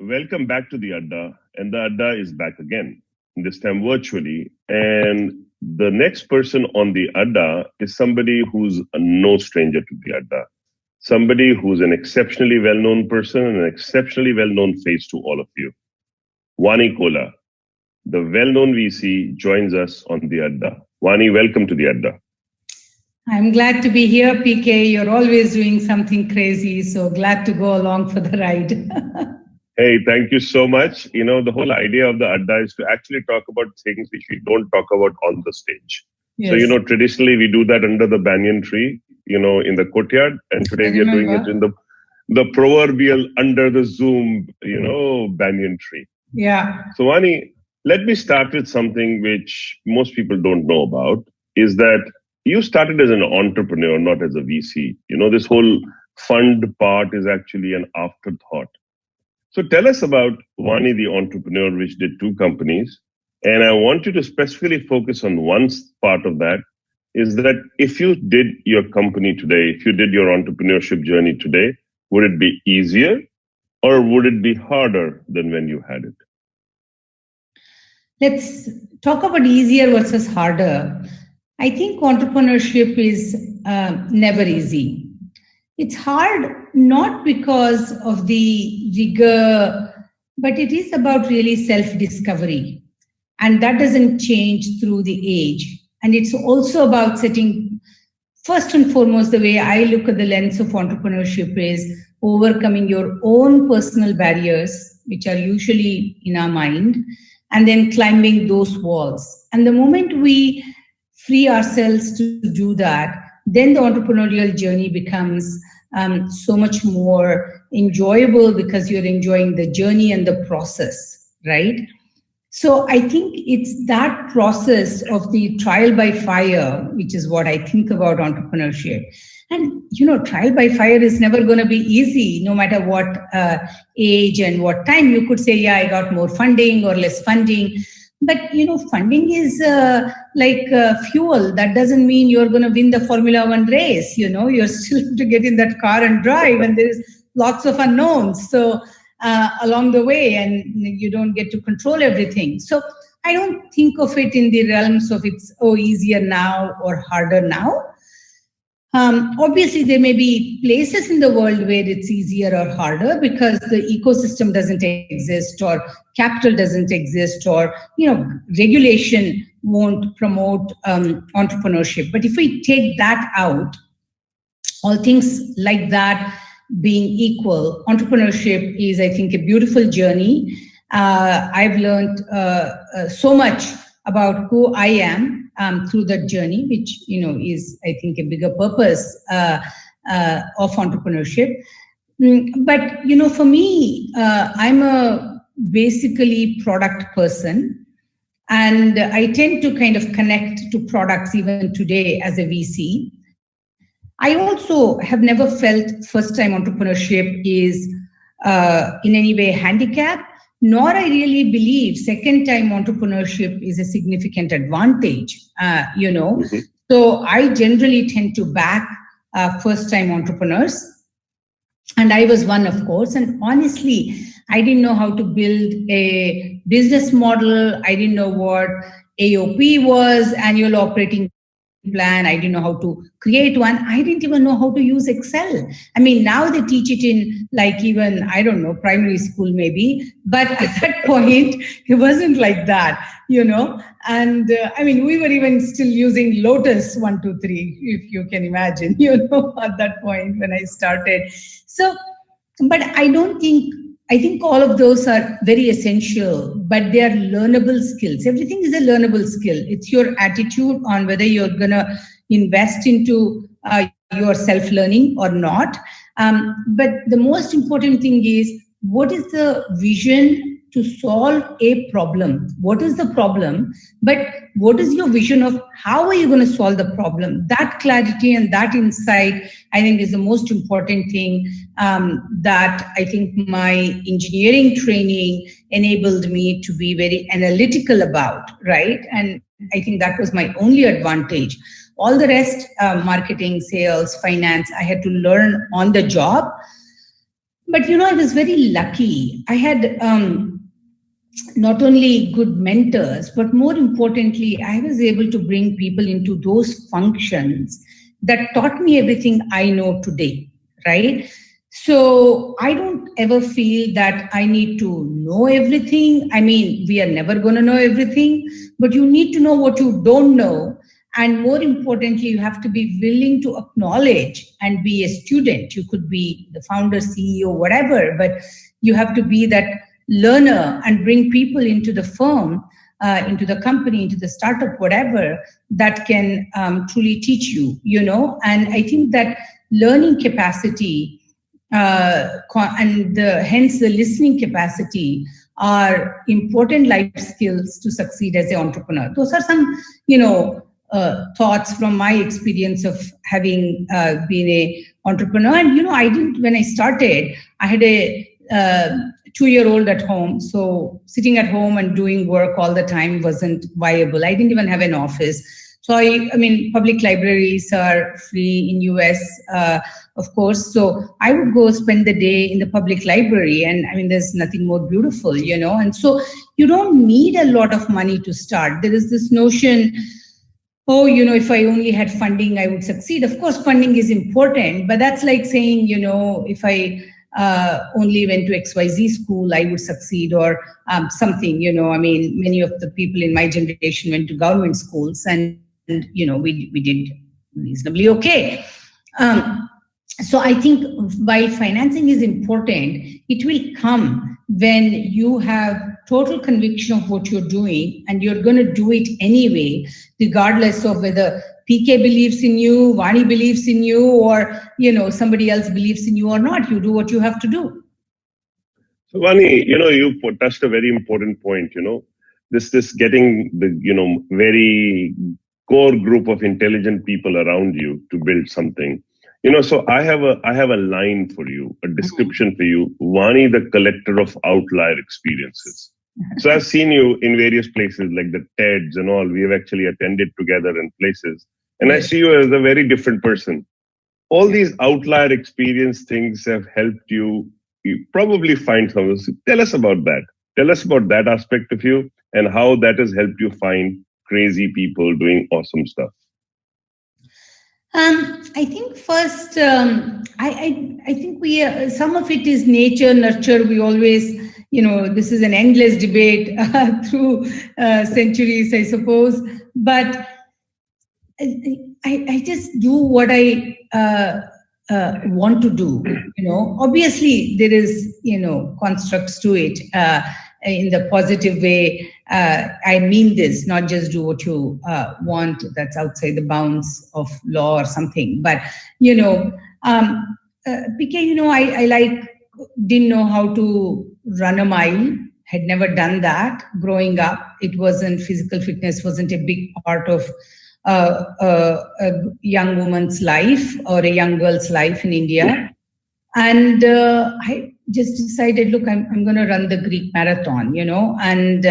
Welcome back to the ADDA, and the ADDA is back again, this time virtually. And the next person on the ADDA is somebody who's no stranger to the ADDA, somebody who's an exceptionally well-known person and an exceptionally well-known face to all of you. Vani Kola, the well-known VC, joins us on the ADDA. Vani, welcome to the ADDA. I'm glad to be here, PK. You're always doing something crazy, so glad to go along for the ride. Hey, thank you so much. You know, the whole idea of the ADDA is to actually talk about things which we don't talk about on the stage. Yes. So, you know, traditionally we do that under the banyan tree, you know, in the courtyard. And today we are doing it in the proverbial under the Zoom, you know, banyan tree. Yeah. So, Vani, let me start with something which most people don't know about, is that you started as an entrepreneur, not as a VC. You know, this whole fund part is actually an afterthought. So tell us about Vani, the entrepreneur, which did 2 companies. And I want you to specifically focus on one part of that, is that if you did your company today, if you did your entrepreneurship journey today, would it be easier or would it be harder than when you had it? Let's talk about easier versus harder. I think entrepreneurship is never easy. It's hard not because of the rigor, but it is about really self-discovery. And that doesn't change through the age. And it's also about setting, first and foremost, the way I look at the lens of entrepreneurship is overcoming your own personal barriers, which are usually in our mind, and then climbing those walls. And the moment we free ourselves to do that, then the entrepreneurial journey becomes so much more enjoyable because you're enjoying the journey and the process, right? So I think it's that process of the trial by fire, which is what I think about entrepreneurship. And, you know, trial by fire is never going to be easy, no matter what age and what time. You could say, yeah, I got more funding or less funding. But, you know, funding is like fuel. That doesn't mean you're going to win the Formula 1 race. You know, you're still to get in that car and drive, and there's lots of unknowns. So along the way, and you don't get to control everything. So I don't think of it in the realms of it's easier now or harder now. Obviously, there may be places in the world where it's easier or harder because the ecosystem doesn't exist or capital doesn't exist or, you know, regulation won't promote entrepreneurship. But if we take that out, all things like that being equal, entrepreneurship is, I think, a beautiful journey. I've learned so much about who I am through that journey, which, you know, is, I think, a bigger purpose of entrepreneurship. But, you know, for me, I'm a basically product person, and I tend to kind of connect to products even today as a VC. I also have never felt first-time entrepreneurship is in any way handicap, nor I really believe second-time entrepreneurship is a significant advantage, you know. Mm-hmm. So I generally tend to back first-time entrepreneurs. And I was one, of course. And honestly, I didn't know how to build a business model. I didn't know what AOP was, annual operating plan. I didn't know how to create one. I didn't even know how to use Excel. I mean, now they teach it in like even, I don't know, primary school maybe. But at that point, it wasn't like that, you know. And I mean, we were even still using Lotus 1, 2, 3, if you can imagine, you know, at that point when I started. So, but I think all of those are very essential, but they are learnable skills. Everything is a learnable skill. It's your attitude on whether you're going to invest into your self-learning or not. But the most important thing is, what is the vision to solve a problem? What is the problem? But what is your vision of how are you going to solve the problem? That clarity and that insight, I think, is the most important thing that I think my engineering training enabled me to be very analytical about, right? And I think that was my only advantage. All the rest, marketing, sales, finance, I had to learn on the job. But, I was very lucky. I had not only good mentors, but more importantly, I was able to bring people into those functions that taught me everything I know today, right? So I don't ever feel that I need to know everything. I mean, we are never going to know everything, but you need to know what you don't know. And more importantly, you have to be willing to acknowledge and be a student. You could be the founder, CEO, whatever, but you have to be that learner and bring people into the firm, into the company, into the startup, whatever, that can truly teach you, And I think that learning capacity and hence the listening capacity are important life skills to succeed as an entrepreneur. Those are some, thoughts from my experience of having been an entrepreneur. And, when I started, I had a 2-year-old at home. So sitting at home and doing work all the time wasn't viable. I didn't even have an office. So I mean, public libraries are free in US, of course. So I would go spend the day in the public library. And I mean, there's nothing more beautiful, And so you don't need a lot of money to start. There is this notion, if I only had funding, I would succeed. Of course, funding is important, but that's like saying, if I only went to XYZ school, I would succeed, or something, I mean, many of the people in my generation went to government schools, and we did reasonably okay. So I think while financing is important, it will come when you have total conviction of what you're doing, and you're going to do it anyway, regardless of whether PK believes in you, Vani believes in you, or somebody else believes in you or not. You do what you have to do. So Vani, you touched a very important point. This getting the very core group of intelligent people around you to build something. So I have a line for you, a description for you. Vani, the collector of outlier experiences. So I've seen you in various places like the TEDs and all. We have actually attended together in places. And I see you as a very different person. All these outlier experience things have helped you probably find something. So tell us about that. Tell us about that aspect of you and how that has helped you find crazy people doing awesome stuff. I think first, I think we some of it is nature, nurture. We always, this is an endless debate through centuries, I suppose. But I just do what I want to do. Obviously there is constructs to it in the positive way. I mean this, not just do what you want that's outside the bounds of law or something. But PK, I didn't know how to run a mile. Had never done that growing up. Physical fitness wasn't a big part of a young woman's life or a young girl's life in India. And I just decided, look, I'm going to run the Greek marathon, and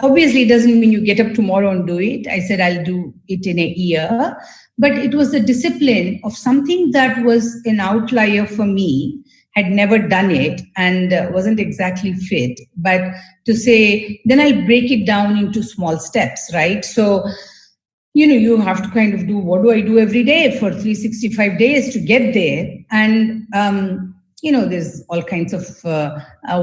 obviously it doesn't mean you get up tomorrow and do it. I said, I'll do it in a year. But it was a discipline of something that was an outlier for me, had never done it and wasn't exactly fit. But to say, then I'll break it down into small steps, right? So, you have to kind of do, what do I do every day for 365 days to get there? And, there's all kinds of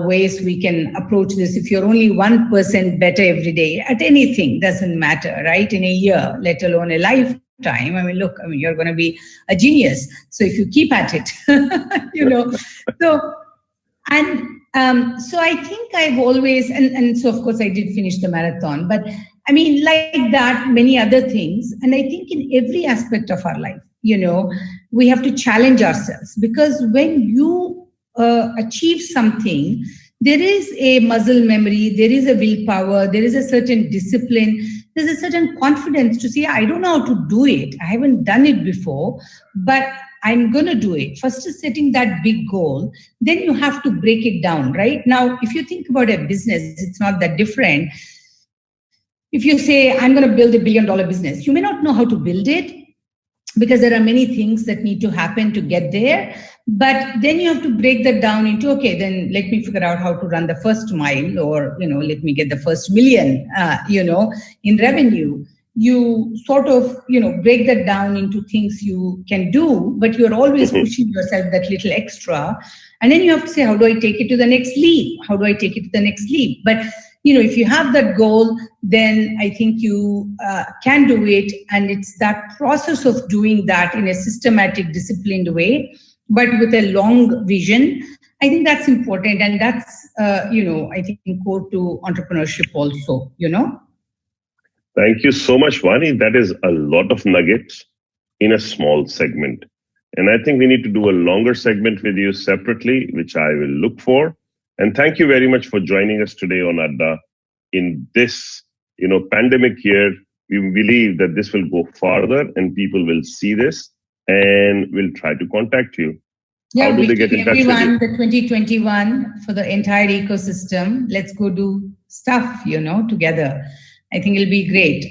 ways we can approach this. If you're only 1% better every day at anything, doesn't matter, right? In a year, let alone a lifetime. I mean, look, you're going to be a genius. So if you keep at it, so I think I've always, and so of course I did finish the marathon, but I mean, like that, many other things. And I think in every aspect of our life, we have to challenge ourselves, because when you achieve something, there is a muscle memory, there is a willpower, there is a certain discipline, there's a certain confidence to say, I don't know how to do it. I haven't done it before, but I'm going to do it. First is setting that big goal. Then you have to break it down, right? Now, if you think about a business, it's not that different. If you say, I'm going to build $1 billion business, you may not know how to build it. because there are many things that need to happen to get there. But then you have to break that down into, okay, then let me figure out how to run the first mile, or, let me get the first million, in revenue. You sort of, break that down into things you can do, but you're always pushing yourself that little extra. And then you have to say, how do I take it to the next leap? How do I take it to the next leap? But, if you have that goal, then I think you can do it. And it's that process of doing that in a systematic, disciplined way, but with a long vision. I think that's important. And that's, I think core to entrepreneurship also, Thank you so much, Vani. That is a lot of nuggets in a small segment. And I think we need to do a longer segment with you separately, which I will look for. And thank you very much for joining us today on ADDA. In this, pandemic year, we believe that this will go farther and people will see this and will try to contact you. Yeah, how do they get in touch with you? The 2021 for the entire ecosystem. Let's go do stuff, together. I think it'll be great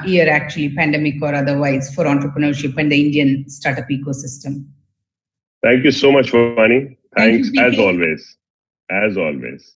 year, actually, pandemic or otherwise, for entrepreneurship and the Indian startup ecosystem. Thank you so much, Vani. Thanks, as always. As always.